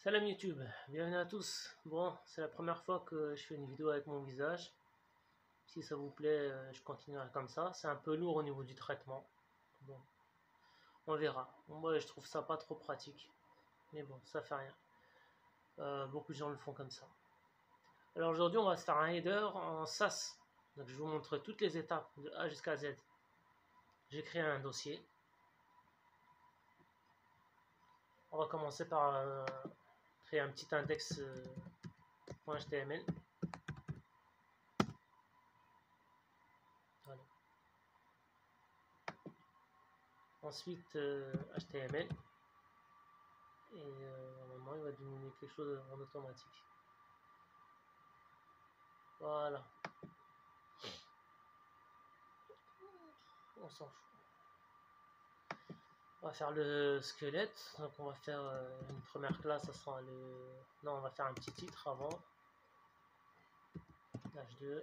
Salam YouTube, bienvenue à tous. Bon, c'est la première fois que je fais une vidéo avec mon visage. Si ça vous plaît, je continuerai comme ça. C'est un peu lourd au niveau du traitement. Bon, on verra. Moi, je trouve ça pas trop pratique. Mais bon, ça fait rien. Beaucoup de gens le font comme ça. Alors aujourd'hui, on va se faire un header en SAS. Donc je vous montre toutes les étapes de A jusqu'à Z. J'ai créé un dossier. On va commencer par créer un petit index .html. Voilà. Ensuite HTML. Et normalement il va diminuer quelque chose en automatique. Voilà. On s'en fout. On va faire le squelette. Donc on va faire une première classe, ça sera le. Non, on va faire un petit titre avant. H2.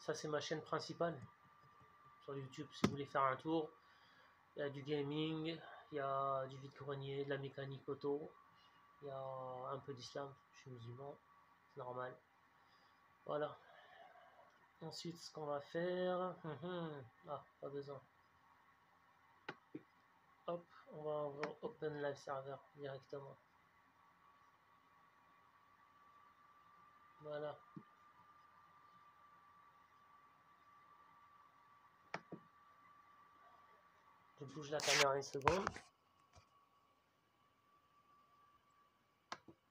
Ça c'est ma chaîne principale sur YouTube. Si vous voulez faire un tour, il y a du gaming, il y a du vide-grenier, de la mécanique auto, il y a un peu d'islam. Je suis musulman, c'est normal. Voilà. Ensuite, ce qu'on va faire, ah, pas besoin. Hop, on va open live server directement. Voilà. Je bouge la caméra une seconde.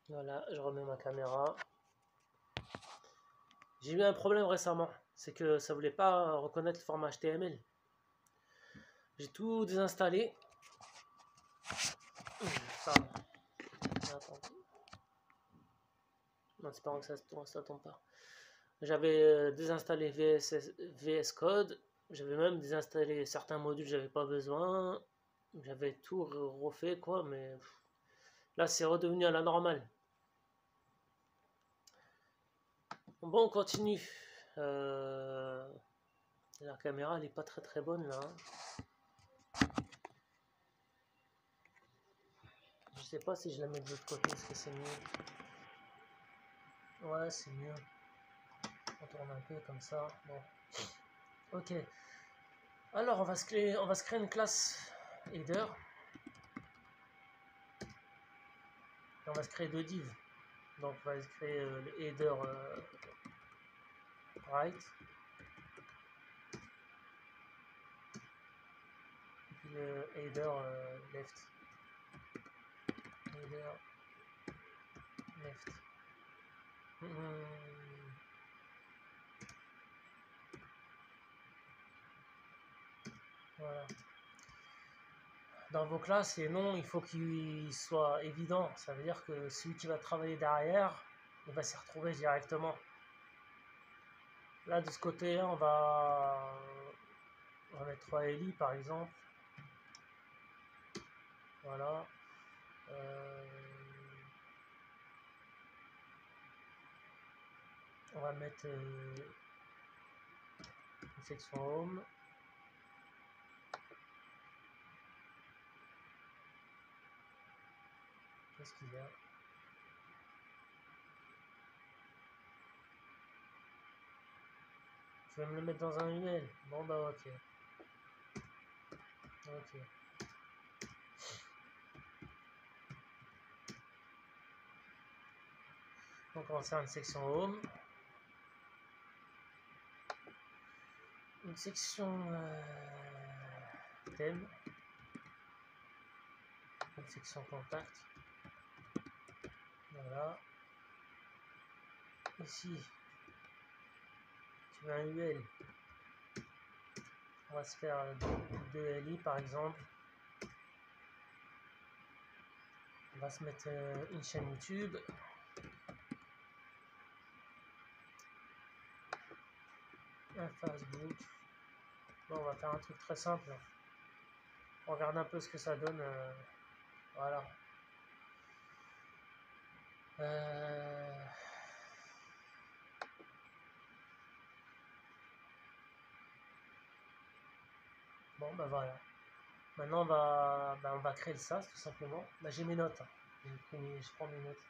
Voilà, je remets ma caméra. J'ai eu un problème récemment, c'est que ça voulait pas reconnaître le format HTML. J'ai tout désinstallé. Attends. Non, c'est pas vrai que ça tombe pas. J'avais désinstallé VS Code. J'avais même désinstallé certains modules que j'avais pas besoin. J'avais tout refait quoi, mais là c'est redevenu à la normale. Bon, on continue. La caméra elle est pas très bonne là. Je sais pas si je la mets de l'autre côté, est-ce que c'est mieux? Ouais, c'est mieux. On tourne un peu comme ça. Bon. Ok. Alors on va se créer une classe header. Et on va se créer deux divs. Donc on va se créer le header right. Et puis le header left. Header left. Voilà. Dans vos classes, les noms, il faut qu'ils soient évidents. Ça veut dire que celui qui va travailler derrière, il va s'y retrouver directement. Là, de ce côté, on va mettre 3 Eli par exemple. Voilà. On va mettre une section home. Qu'est-ce qu'il y a? Je vais me le mettre dans un UL. Bon bah ok. Ok. Donc on va faire une section home. Une section thème. Une section contact. Voilà. Ici, tu veux un UL. On va se faire 2 LI par exemple. On va se mettre une chaîne YouTube. Un Facebook. Bon, on va faire un truc très simple. On regarde un peu ce que ça donne. Voilà. Bon, bah voilà. Maintenant, on va créer le SAS tout simplement. Là, j'ai mes notes. Je prends mes notes.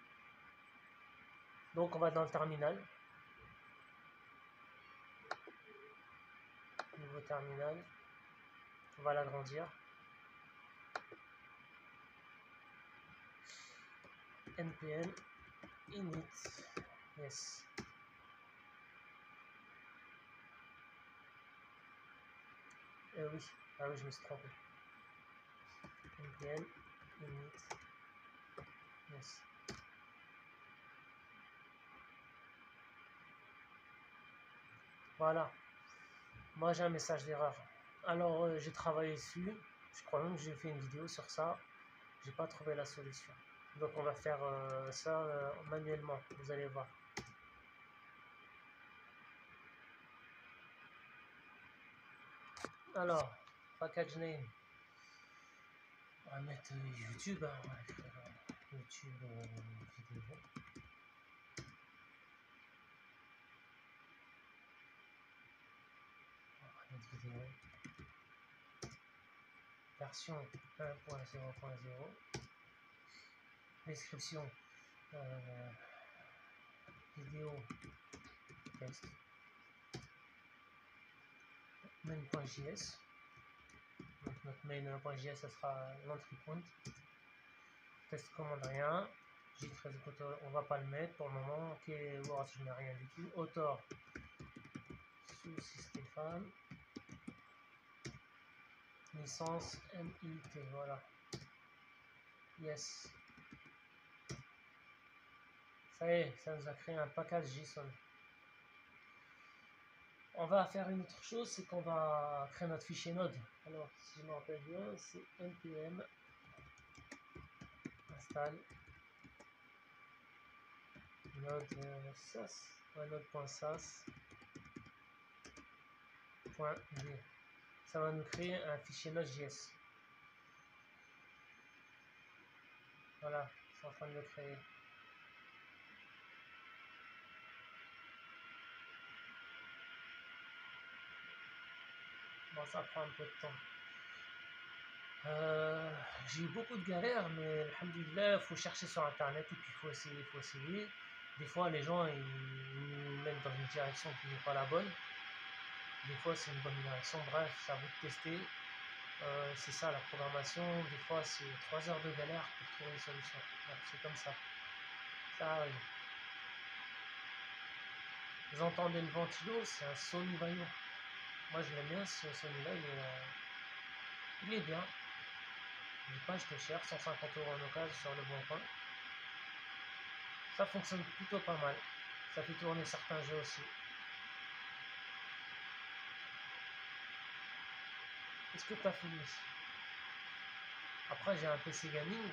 Donc, on va dans le terminal. Nouveau terminal. On va l'agrandir. npm init. Yes. Oui. Ah oui, je me suis trompé. npm init. Yes. Voilà. Moi, j'ai un message d'erreur. Alors, j'ai travaillé dessus. Je crois même que j'ai fait une vidéo sur ça. J'ai pas trouvé la solution. Donc, on va faire ça manuellement. Vous allez voir. Alors, package name. On va mettre YouTube. Hein. On va écrire YouTube vidéo. On va mettre vidéo. Version 1.0.0. Description. Vidéo. Texte. Main.js. Donc notre main.js, ça sera l'entry point. Test commande rien. J13 on va pas le mettre pour le moment. Ok, Word, je mets rien du tout. Author. Sous Stéphane. Licence MIT, voilà. Yes. Ça y est, ça nous a créé un package JSON. On va faire une autre chose, c'est qu'on va créer notre fichier Node. Alors, si je me rappelle bien, c'est npm install node sas, node.sas.d. Ça va nous créer un fichier Node.js. Voilà, c'est en train de le créer. Bon, ça prend un peu de temps. J'ai eu beaucoup de galères, mais alhamdoulilah, il faut chercher sur internet et puis il faut essayer. Des fois, les gens ils nous mettent dans une direction qui n'est pas la bonne. Des fois, c'est une bonne direction. Bref, c'est à vous de tester. C'est ça la programmation. Des fois, c'est 3 heures de galère pour trouver une solution. C'est comme ça. Ça arrive. Vous entendez le ventilo, c'est un Sony Vaio. Moi, je l'aime bien ce Sony-là. Il est bien. Il n'est pas acheté cher, 150 € en occasion sur le bon coin. Ça fonctionne plutôt pas mal. Ça fait tourner certains jeux aussi. Est-ce que tu as fini? Après, j'ai un PC gaming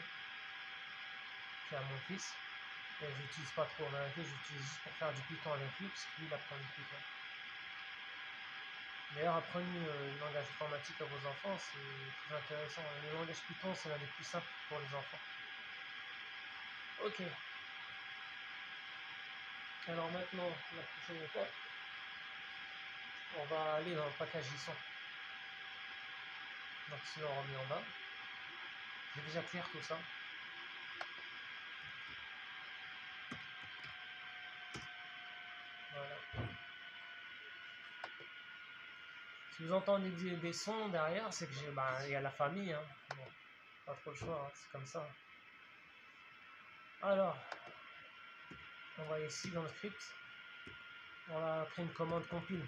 qui est à mon fils. Et je l'utilise pas trop en réalité, j'utilise juste pour faire du Python avec lui, parce que lui il apprend du Python. D'ailleurs, apprenez le langage informatique à vos enfants, c'est très intéressant. Le langage Python, c'est l'un des plus simples pour les enfants. Ok. Alors maintenant, la prochaine étape, on va aller dans le package JSON. Donc sinon on remet en bas. J'ai déjà clair tout ça. Voilà. Si vous entendez des sons derrière, c'est que il y a la famille. Hein. Bon, pas trop le choix, hein, c'est comme ça. Alors, on va ici dans le script. On va créer une commande compile.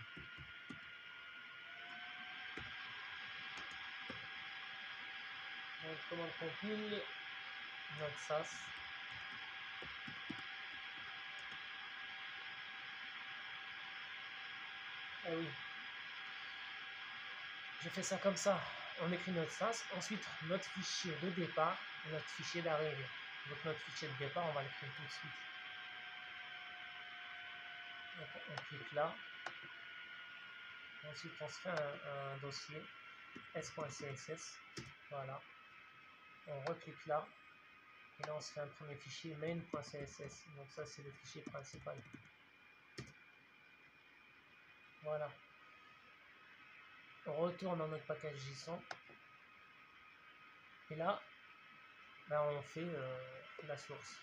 Donc, commande compile, notre SAS. Ah oui. Je fais ça comme ça. On écrit notre SAS, ensuite notre fichier de départ et notre fichier d'arrivée. Donc notre fichier de départ, on va l'écrire tout de suite. Donc, on clique là. Ensuite, on se fait un dossier s.css. Voilà. On reclique là. Et là, on se fait un premier fichier main.css. Donc ça, c'est le fichier principal. Voilà. On retourne dans notre package JSON. Et là, on fait la source.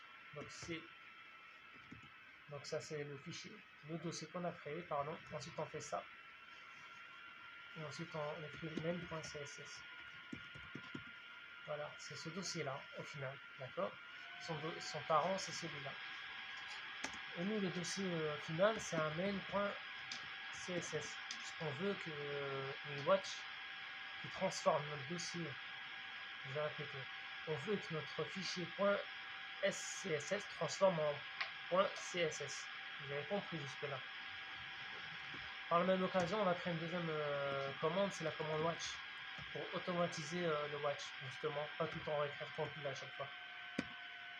Donc ça c'est le fichier, le dossier qu'on a créé, pardon. Ensuite on fait ça. Et ensuite on écrit main.css. Voilà, c'est ce dossier-là au final, d'accord. Son parent c'est celui-là. Et nous le dossier final c'est un main.css. Ce qu'on veut que watch qui transforme notre dossier, je vais répéter, on veut que notre fichier .scss transforme en .css. Vous avez compris jusque là. Par la même occasion, on va créer une deuxième commande, c'est la commande watch, pour automatiser le watch, justement, pas tout en réécrire compile à chaque fois.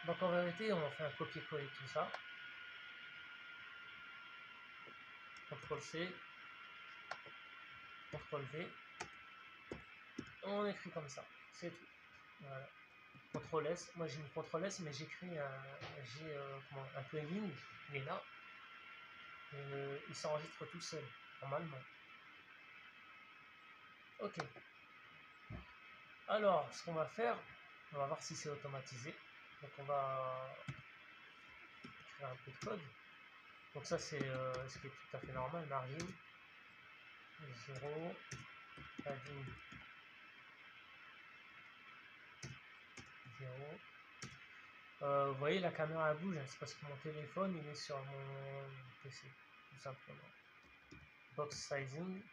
Donc en vérité, on fait un copier-coller de tout ça. CTRL-C, CTRL-V, on écrit comme ça, c'est tout. Voilà. CTRL-S, moi j'ai mis CTRL-S, mais j'écris un plugin, il est là, il s'enregistre tout seul, normalement. Ok. Alors, ce qu'on va faire, on va voir si c'est automatisé. Donc on va écrire un peu de code. Donc ça c'est ce qui est tout à fait normal, margin 0, padding 0. Vous voyez la caméra bouge, c'est parce que mon téléphone il est sur mon PC, tout simplement. Box sizing,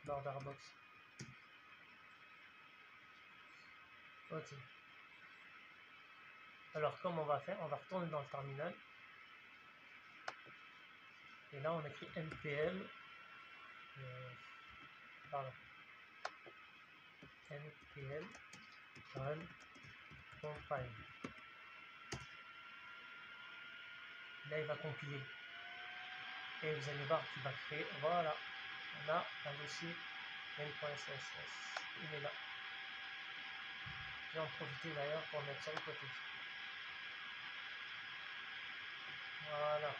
border box. Ok. Alors comment on va faire? On va retourner dans le terminal. Et là on écrit npm. Pardon. npm run compile. Là il va compiler. Et vous allez voir qu'il va créer. Voilà. On a un dossier main.css. Il est là. Je vais en profiter d'ailleurs pour mettre sur le côté. Voilà.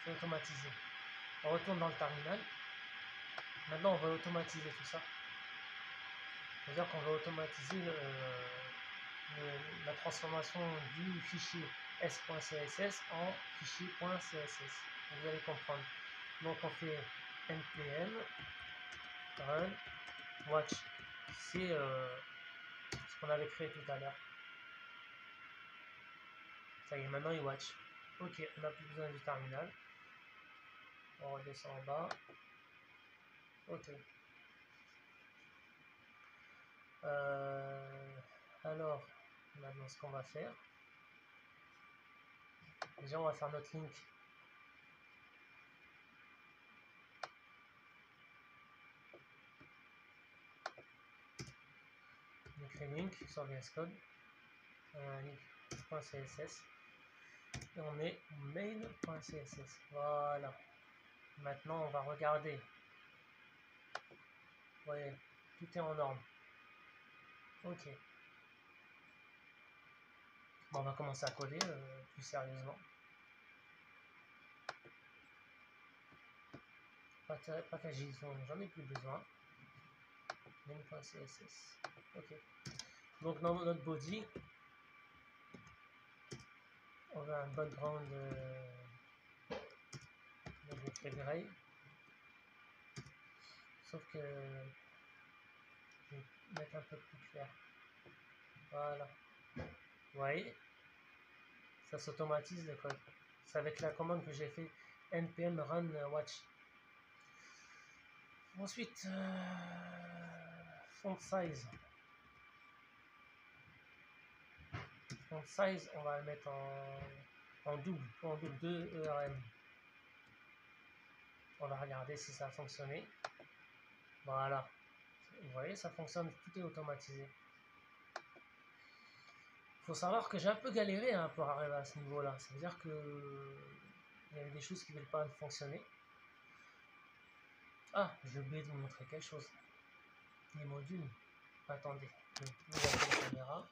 C'est automatisé. On retourne dans le terminal. Maintenant, on va automatiser tout ça. C'est-à-dire qu'on va automatiser la transformation du fichier s.css en fichier .css. Vous allez comprendre. Donc, on fait npm run watch. C'est ce qu'on avait créé tout à l'heure. Ça y est, maintenant il watch. Ok, on n'a plus besoin du terminal. On redescend en bas. Ok. Alors, maintenant ce qu'on va faire. Déjà, on va faire notre link. On écrit link sur VS Code. Link.css. Et on met main.css. Voilà. Maintenant, on va regarder. Vous voyez, tout est en ordre. Ok. Bon, on va commencer à coder plus sérieusement. Package JSON, j'en ai plus besoin. Main.css. Ok. Donc dans notre body, on a un background de gray. Sauf que je vais mettre un peu plus clair. Voilà. Vous voyez, ça s'automatise le code. C'est avec la commande que j'ai fait npm run watch. Ensuite, font size. Font size, on va le mettre en double 2 ERM. On va regarder si ça a fonctionné. Voilà. Vous voyez, ça fonctionne, tout est automatisé. Il faut savoir que j'ai un peu galéré pour arriver à ce niveau-là. Ça veut dire que il y avait des choses qui ne veulent pas fonctionner. Ah, j'ai oublié de vous montrer quelque chose. Les modules. Attendez, je vais ouvrir la caméra.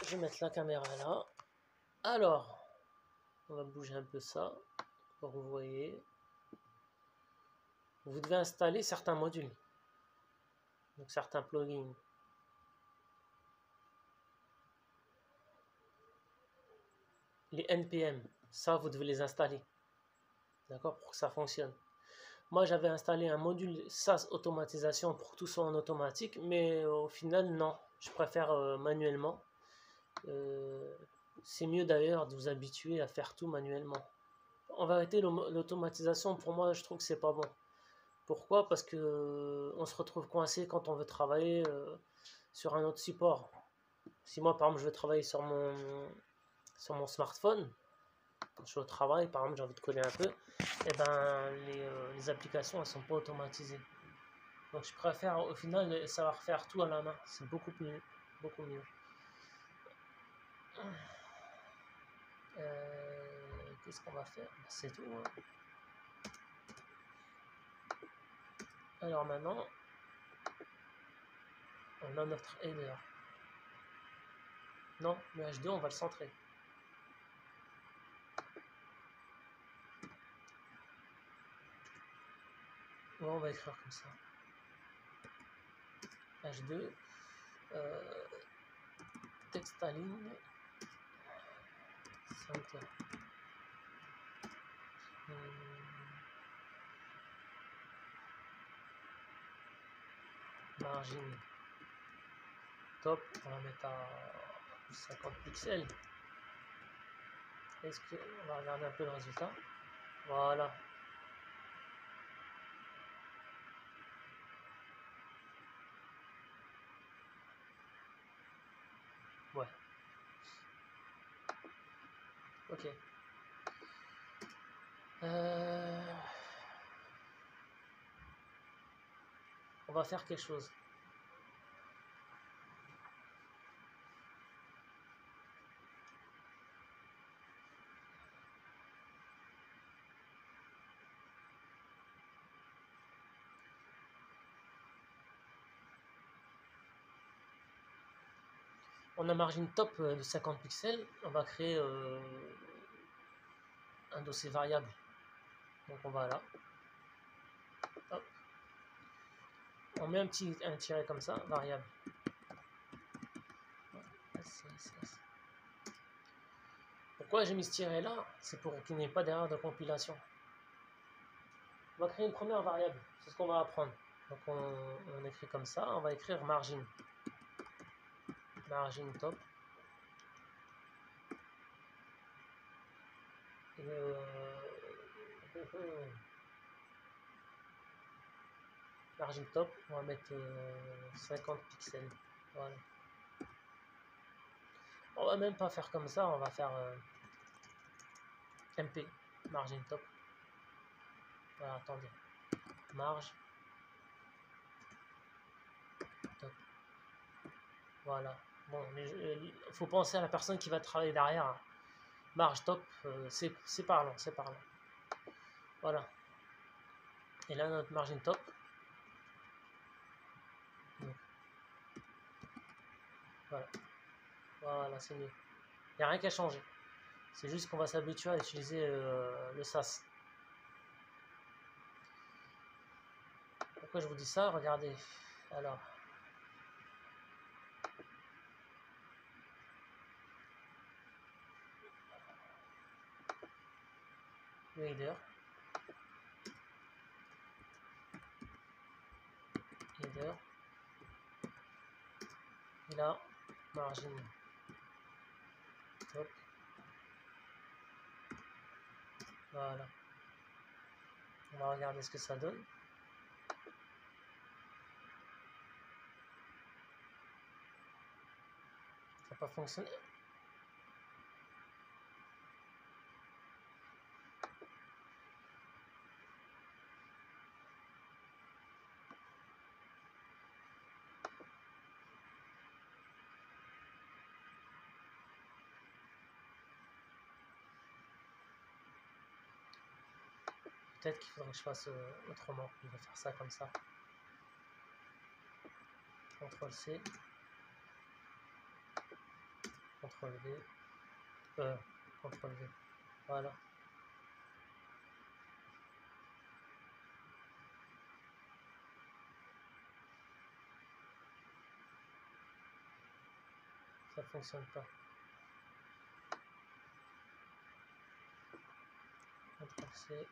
Je vais mettre la caméra là. Alors, On va bouger un peu ça pour que vous voyez. Vous devez installer certains modules, donc certains plugins. Les NPM, ça vous devez les installer, d'accord, pour que ça fonctionne. Moi j'avais installé un module SAS automatisation pour que tout soit en automatique, mais au final non, je préfère manuellement. C'est mieux d'ailleurs de vous habituer à faire tout manuellement. En vérité, l'automatisation pour moi je trouve que c'est pas bon. Pourquoi? Parce que on se retrouve coincé quand on veut travailler sur un autre support. Si moi par exemple je veux travailler sur mon smartphone, quand je suis au travail, par exemple, j'ai envie de coller un peu, et ben les applications elles sont pas automatisées. Donc je préfère au final savoir faire tout à la main, c'est beaucoup mieux, beaucoup mieux. Qu'est-ce qu'on va faire? C'est tout. Hein. Alors maintenant, on a notre header. Non, le H2 on va le centrer. Ouais, on va écrire comme ça. H2 texte à ligne center. Margin top, on va mettre à 50 pixels. Est-ce que on va regarder un peu le résultat? Voilà. Ouais. Ok. On va faire quelque chose. On a margin top de 50 pixels. On va créer un dossier variable. Donc on va là. Hop. On met un tiret comme ça, variable. Pourquoi j'ai mis ce tiret là? C'est pour qu'il n'y ait pas d'erreur de compilation. On va créer une première variable. C'est ce qu'on va apprendre. Donc on écrit comme ça. On va écrire margin. Margin top. Margin top, on va mettre 50 pixels. Voilà. On va même pas faire comme ça, on va faire MP, margin top. Voilà, attendez. Marge top. Voilà. Bon, il faut penser à la personne qui va travailler derrière. Marge top, c'est parlant, c'est parlant. Voilà. Et là, notre margin top. Donc, voilà. Voilà, c'est mieux. Il n'y a rien qu'à changer. C'est juste qu'on va s'habituer à utiliser le SAS. Pourquoi je vous dis ça? Regardez. Alors. Le header. Header. Et là, margin top. Voilà. On va regarder ce que ça donne. Ça n'a pas fonctionné. Peut-être qu'il faudrait que je fasse autrement. Je vais faire ça comme ça. CTRL C. CTRL V. CTRL V. Voilà. Ça fonctionne pas. CTRL-C.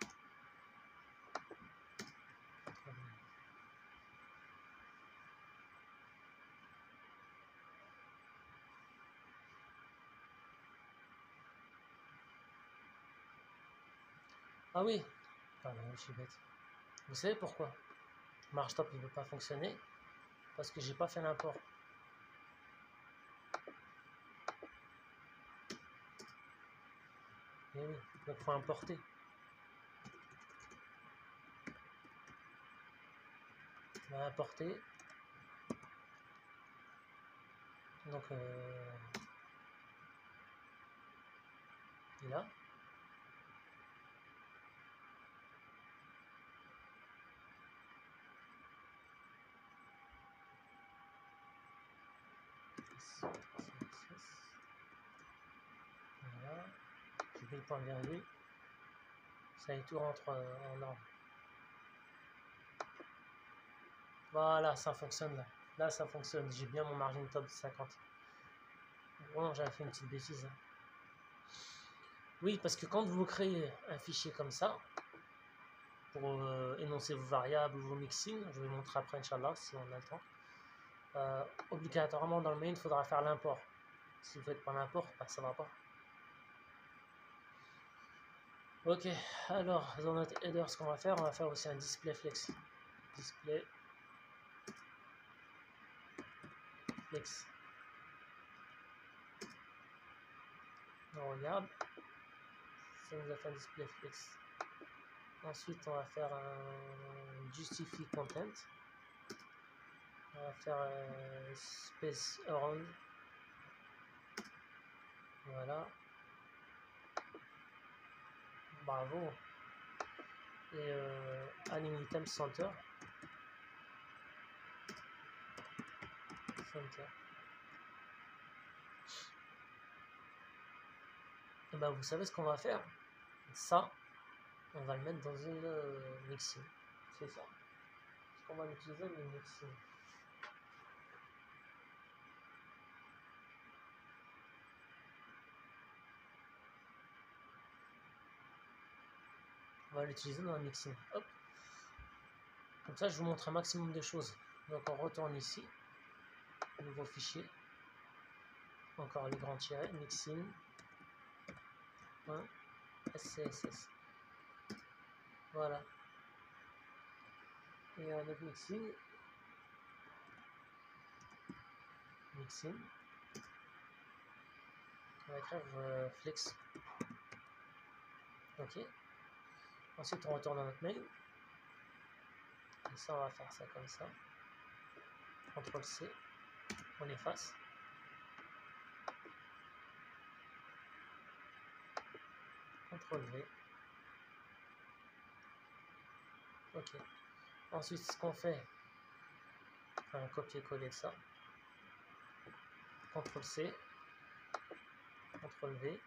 Ah oui, pardon, je suis bête. Vous savez pourquoi Marchtop ne veut pas fonctionner? Parce que j'ai pas fait l'import. Et oui, donc il faut importer. On va importer. Donc et là. Voilà. J'ai mis le point de virgule. Ça y tout rentre en ordre. Voilà, ça fonctionne là. Là, ça fonctionne. J'ai bien mon margin top de 50. Bon, j'avais fait une petite bêtise. Oui, parce que quand vous créez un fichier comme ça, pour énoncer vos variables ou vos mixings, je vais vous montrer après, Inch'Allah, si on a le temps. Obligatoirement, dans le main, il faudra faire l'import. Si vous faites pas l'import, bah, ça va pas. Ok, alors dans notre header, ce qu'on va faire aussi un display flex. Display flex. On regarde. Ça nous a fait un display flex. Ensuite, on va faire un justify content. On va faire space around. Voilà. Bravo. Et align item center. Center. Et ben, vous savez ce qu'on va faire? Ça, on va le mettre dans une mixing. C'est ça. Parce qu'on va l'utiliser dans une mixing. On va l'utiliser dans un mixing. Hop. Comme ça, je vous montre un maximum de choses. Donc, on retourne ici. Nouveau fichier. Encore les grands tirets. Mixing. SCSS. Voilà. Et un autre mixing. Mixing. On va écrire flex. Ok. Ensuite, on retourne dans notre mail. Et ça, on va faire ça comme ça. CTRL-C. On efface. CTRL-V. Ok. Ensuite, ce qu'on fait, un copier-coller de ça. CTRL-C. CTRL-V.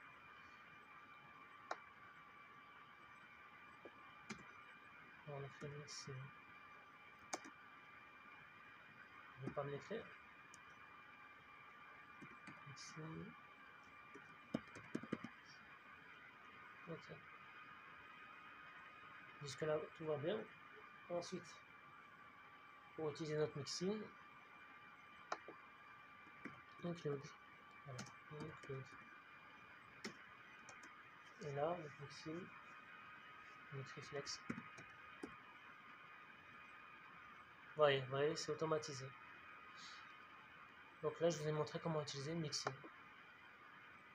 On écrit mixing. Je ne vais pas me l'écrire. Mixing. Ok. Jusque là, tout va bien. Ensuite, pour utiliser notre mixing, include. Voilà, include. Et là, notre mixing, on écrit flex. Vous voyez, c'est automatisé. Donc là, je vous ai montré comment utiliser le mixing.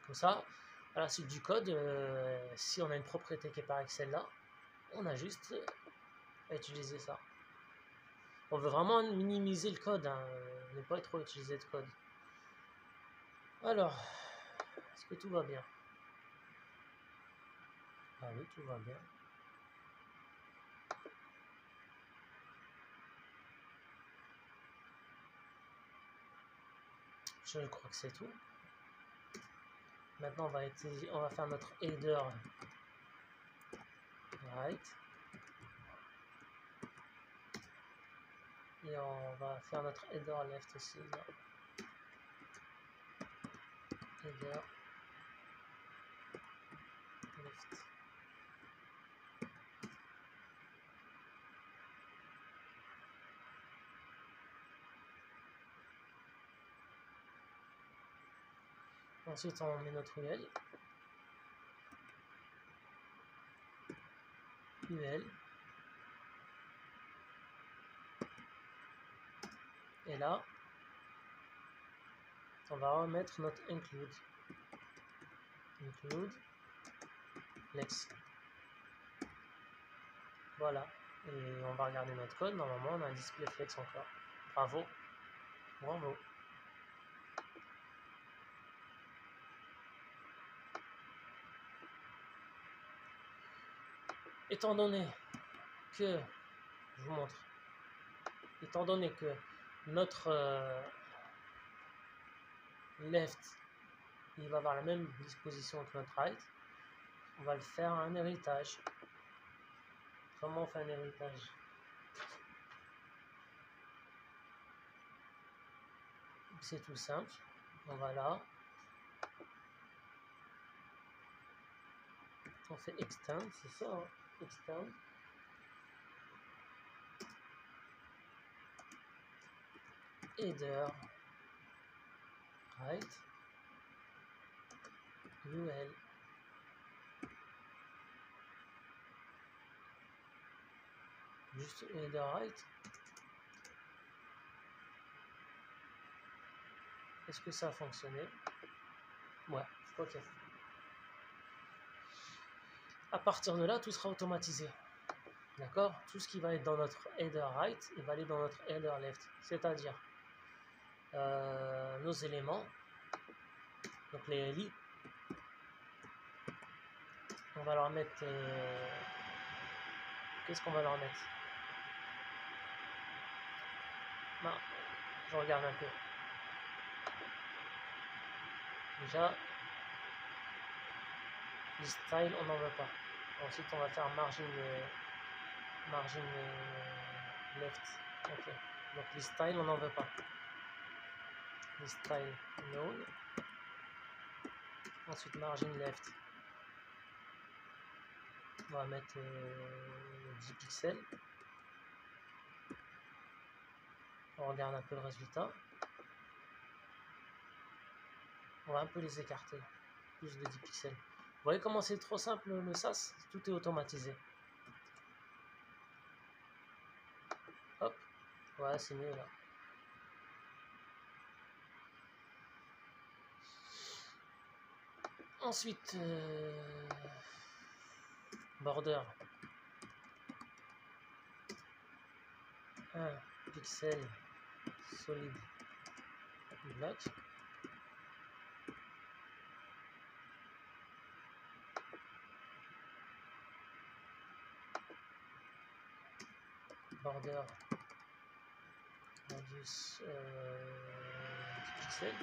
Comme ça, à la suite du code, si on a une propriété qui est par Excel là, on a juste à utiliser ça. On veut vraiment minimiser le code, hein, ne pas trop utiliser de code. Alors, est-ce que tout va bien? Ah oui, tout va bien. Je crois que c'est tout. Maintenant, on va faire notre header right. Et on va faire notre header left aussi. Là. Header left. Ensuite, on met notre UL. UL. Et là, on va remettre notre include. Include Lex. Voilà. Et on va regarder notre code. Normalement, on a un display flex encore. Bravo. Bravo. Étant donné que, je vous montre, étant donné que notre left, il va avoir la même disposition que notre right, on va le faire un héritage. Comment on fait un héritage? C'est tout simple. On va là. On fait extend, c'est ça, hein? Extend. Header right UL juste header right. Est-ce que ça a fonctionné? Ouais, ok. À partir de là, tout sera automatisé. D'accord? Tout ce qui va être dans notre header right, il va aller dans notre header left. C'est-à-dire nos éléments, donc les lits, on va leur mettre... qu'est-ce qu'on va leur mettre? Non, je regarde un peu. Déjà, les styles, on n'en veut pas. Ensuite, on va faire margin left. Ok. Donc les styles, on n'en veut pas. Les styles known. Ensuite, margin left. On va mettre 10 pixels. On regarde un peu le résultat. On va un peu les écarter. Plus de 10 pixels. Vous voyez comment c'est trop simple le SAS? Tout est automatisé. Hop. Ouais, c'est mieux là. Ensuite, border. 1 pixel solide bloc. Border radius 10 pixels.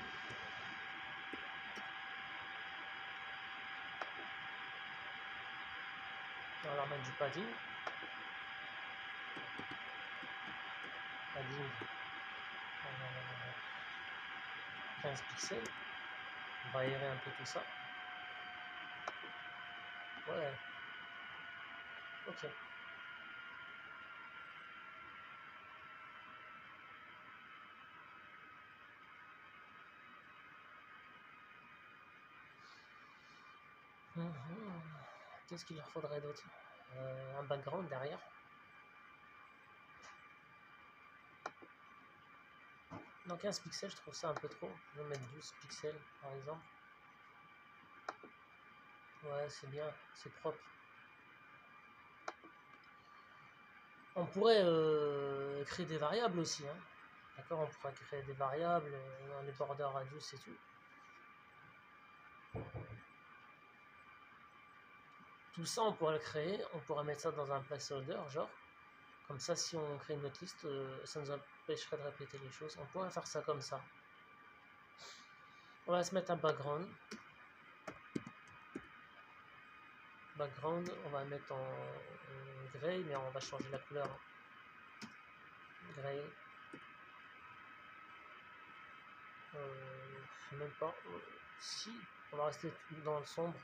On va leur mettre du padding. Padding 15 pixels. On va aérer un peu tout ça. Ouais. Ok. Qu'est-ce qu'il leur faudrait d'autre? Un background derrière. Non, 15 pixels, je trouve ça un peu trop. Je vais mettre 12 pixels par exemple. Ouais, c'est bien, c'est propre. On pourrait créer des variables aussi. Hein. D'accord, on pourrait créer des variables dans les border radius et tout. Tout ça, on pourrait le créer. On pourrait mettre ça dans un placeholder, genre. Comme ça, si on crée une autre liste, ça nous empêcherait de répéter les choses. On pourrait faire ça comme ça. On va se mettre un background. Background, on va mettre en gray, mais on va changer la couleur. Gray. Je sais même pas. Si, on va rester dans le sombre.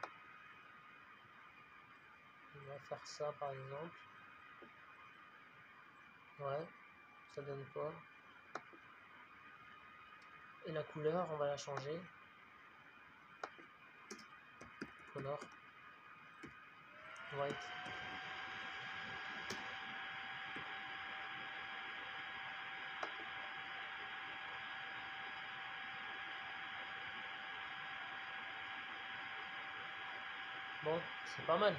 On va faire ça par exemple. Ouais, ça donne quoi? Et la couleur, on va la changer. Color. White. Bon, c'est pas mal.